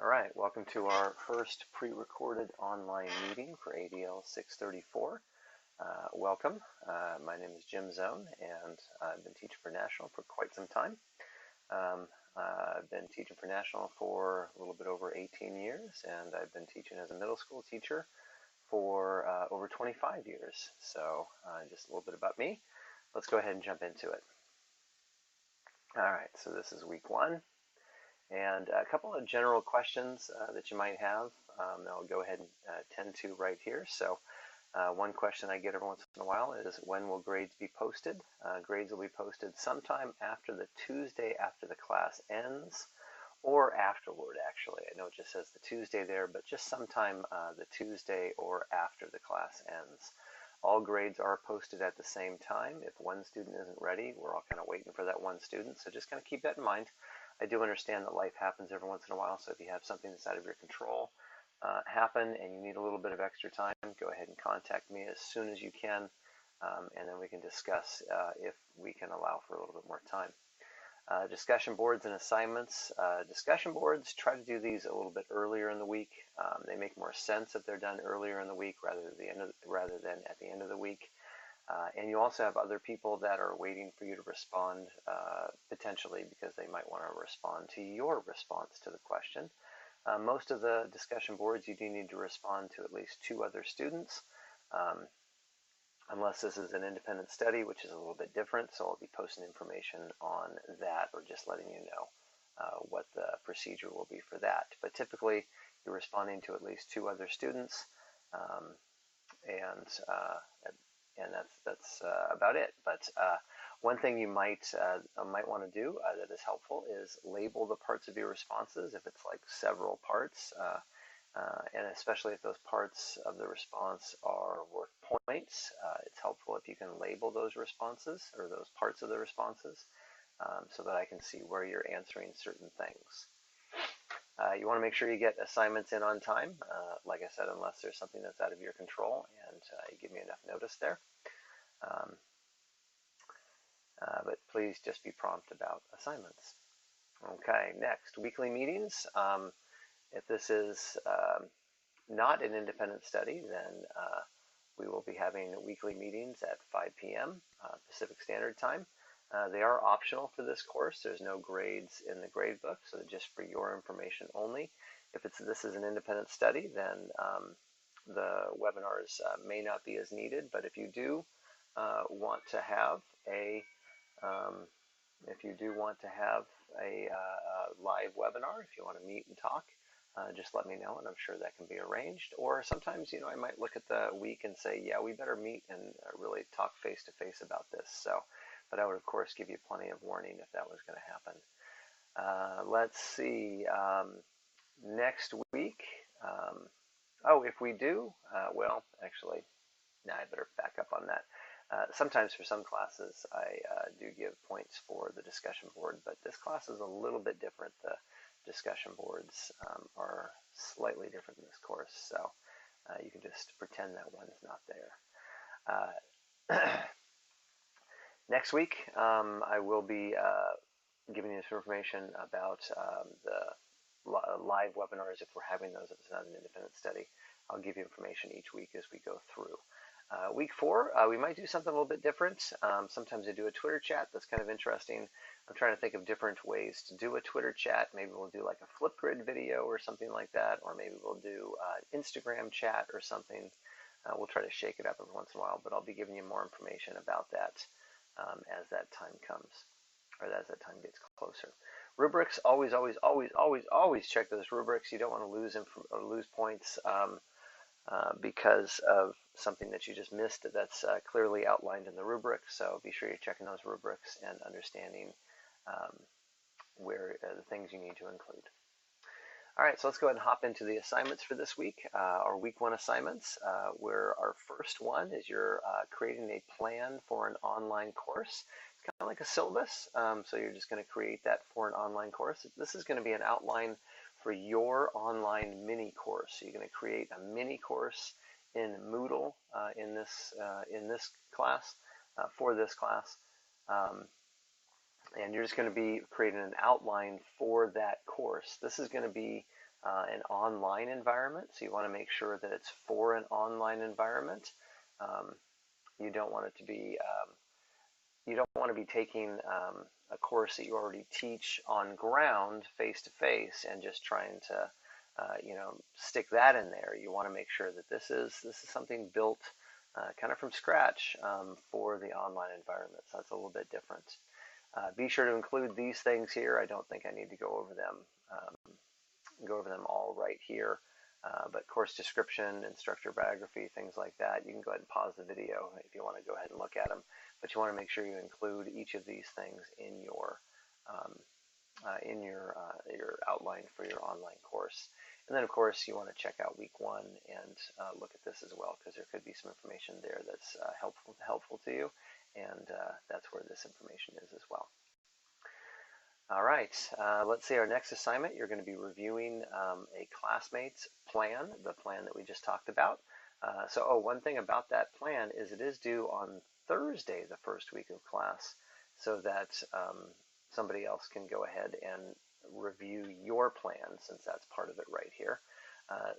All right, welcome to our first pre-recorded online meeting for ADL634. Welcome. My name is Jim Zone, and I've been teaching for National for quite some time. I've been teaching for National for a little bit over 18 years, and I've been teaching as a middle school teacher for over 25 years. So just a little bit about me. Let's go ahead and jump into it. All right, so this is week one. And a couple of general questions that you might have that I'll go ahead and tend to right here. So one question I get every once in a while is, when will grades be posted? Grades will be posted sometime after the Tuesday after the class ends, or afterward, actually. I know it just says the Tuesday there, but just sometime the Tuesday or after the class ends. All grades are posted at the same time. If one student isn't ready, we're all kind of waiting for that one student, so just kind of keep that in mind. I do understand that life happens every once in a while, so if you have something that's out of your control happen and you need a little bit of extra time, go ahead and contact me as soon as you can, and then we can discuss if we can allow for a little bit more time. Discussion boards and assignments. Discussion boards, try to do these a little bit earlier in the week. They make more sense if they're done earlier in the week rather than at the end of the week. And you also have other people that are waiting for you to respond, potentially because they might want to respond to your response to the question. Most of the discussion boards, you do need to respond to at least 2 other students, unless this is an independent study, which is a little bit different. So I'll be posting information on that, or just letting you know what the procedure will be for that. But typically, you're responding to at least 2 other students, and that's about it. But one thing you might want to do that is helpful is label the parts of your responses. If it's like several parts, and especially if those parts of the response are worth points, it's helpful if you can label those responses, or those parts of the responses, so that I can see where you're answering certain things. You want to make sure you get assignments in on time, like I said, unless there's something that's out of your control, and you give me enough notice there. But please just be prompt about assignments. Okay, next, weekly meetings. If this is not an independent study, then we will be having weekly meetings at 5 p.m. Pacific Standard Time. They are optional for this course. There's no grades in the grade book, so just for your information only. If this is an independent study, then the webinars may not be as needed. But if you do want to have a live webinar, if you want to meet and talk, just let me know, and I'm sure that can be arranged. Or sometimes, I might look at the week and say, yeah, we better meet and really talk face to face about this. So, but I would of course give you plenty of warning if that was going to happen. Let's see. Next week. If we do, well, actually, I better back up on that. Sometimes for some classes, I do give points for the discussion board, but this class is a little bit different. The discussion boards are slightly different in this course, so you can just pretend that one is not there. Next week, I will be giving you some information about the live webinars, if we're having those, if it's not an independent study. I'll give you information each week as we go through. Week 4, we might do something a little bit different. Sometimes I do a Twitter chat that's kind of interesting. I'm trying to think of different ways to do a Twitter chat. Maybe we'll do like a Flipgrid video or something like that, or maybe we'll do Instagram chat or something. We'll try to shake it up every once in a while, but I'll be giving you more information about that as that time comes, or as that time gets closer. Rubrics, always check those rubrics. You don't want to lose points because of something that you just missed that's clearly outlined in the rubric. So be sure you're checking those rubrics and understanding where the things you need to include. All right, so let's go ahead and hop into the assignments for this week. Our week 1 assignments, where our first one is you're creating a plan for an online course. It's kind of like a syllabus, so you're just going to create that for an online course. This is going to be an outline for your online mini course. So you're going to create a mini course in Moodle in this class, for this class. And you're just going to be creating an outline for that course. This is going to be an online environment, so you want to make sure that it's for an online environment. You don't want it to be you don't want to be taking a course that you already teach on ground face to face and just trying to stick that in there. You want to make sure that this is something built kind of from scratch for the online environment. So that's a little bit different. Be sure to include these things here. I don't think I need to go over them all right here. But course description, instructor biography, things like that, you can go ahead and pause the video if you want to go ahead and look at them. But you want to make sure you include each of these things in your outline for your online course. And then, of course, you want to check out week 1 and look at this as well, because there could be some information there that's helpful to you, and that's where this information is as well. All right, let's see our next assignment. You're going to be reviewing a classmate's plan, the plan that we just talked about. One thing about that plan is it is due on Thursday, the first week of class, so that somebody else can go ahead and review your plan, since that's part of it right here.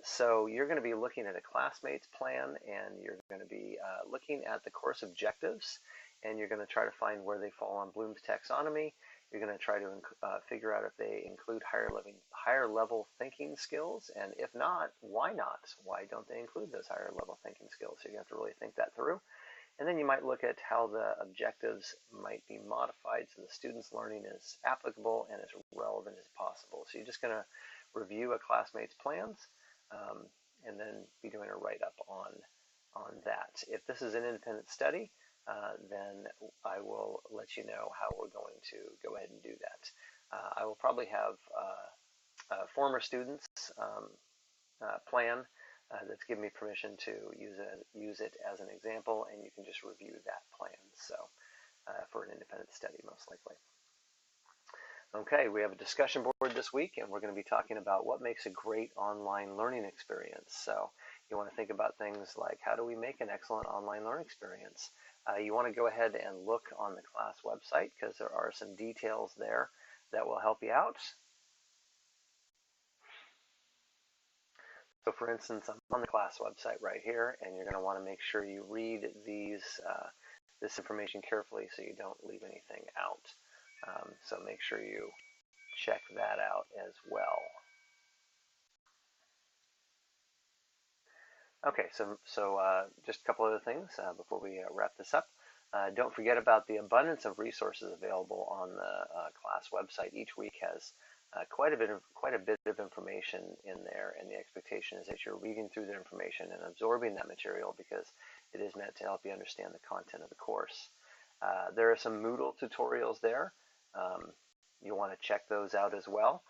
So you're going to be looking at a classmate's plan, and you're going to be looking at the course objectives, and you're going to try to find where they fall on Bloom's taxonomy. You're going to try to figure out if they include higher level thinking skills, and if not, why not? Why don't they include those higher level thinking skills? So you have to really think that through. And then you might look at how the objectives might be modified so the student's learning is applicable and as relevant as possible. So you're just going to review a classmate's plans and then be doing a write-up on that. If this is an independent study, then I will let you know how we're going to go ahead and do that. I will probably have former students plan that's given me permission to use it as an example, and you can just review that plan. So for an independent study, most likely. Okay, we have a discussion board this week, and we're going to be talking about what makes a great online learning experience. So you want to think about things like, how do we make an excellent online learning experience? You want to go ahead and look on the class website, because there are some details there that will help you out. So for instance, I'm on the class website right here, and you're going to want to make sure you read this information carefully so you don't leave anything out. So make sure you check that out as well. Okay, so just a couple other things before we wrap this up. Don't forget about the abundance of resources available on the class website. Each week has quite a bit of information in there, and the expectation is that you're reading through the information and absorbing that material, because it is meant to help you understand the content of the course. There are some Moodle tutorials there. You'll want to check those out as well,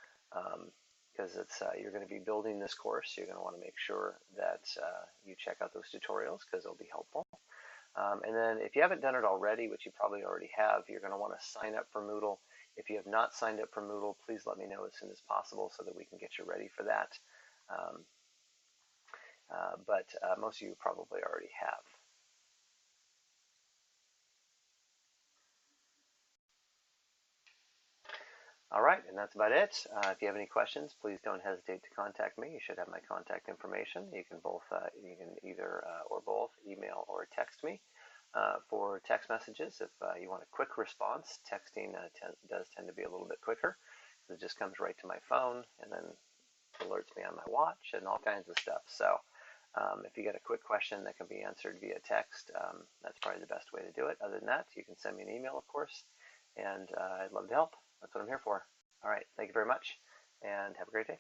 because you're going to be building this course. You're going to want to make sure that you check out those tutorials, because they'll be helpful. And then if you haven't done it already, which you probably already have, you're going to want to sign up for Moodle. If you have not signed up for Moodle, please let me know as soon as possible so that we can get you ready for that. But most of you probably already have. All right, and that's about it. If you have any questions, please don't hesitate to contact me. You should have my contact information. You can either or both email or text me. For text messages, if you want a quick response, texting does tend to be a little bit quicker. It just comes right to my phone and then alerts me on my watch and all kinds of stuff. So if you get a quick question that can be answered via text, that's probably the best way to do it. Other than that, you can send me an email, of course, and I'd love to help. That's what I'm here for. All right, thank you very much, and have a great day.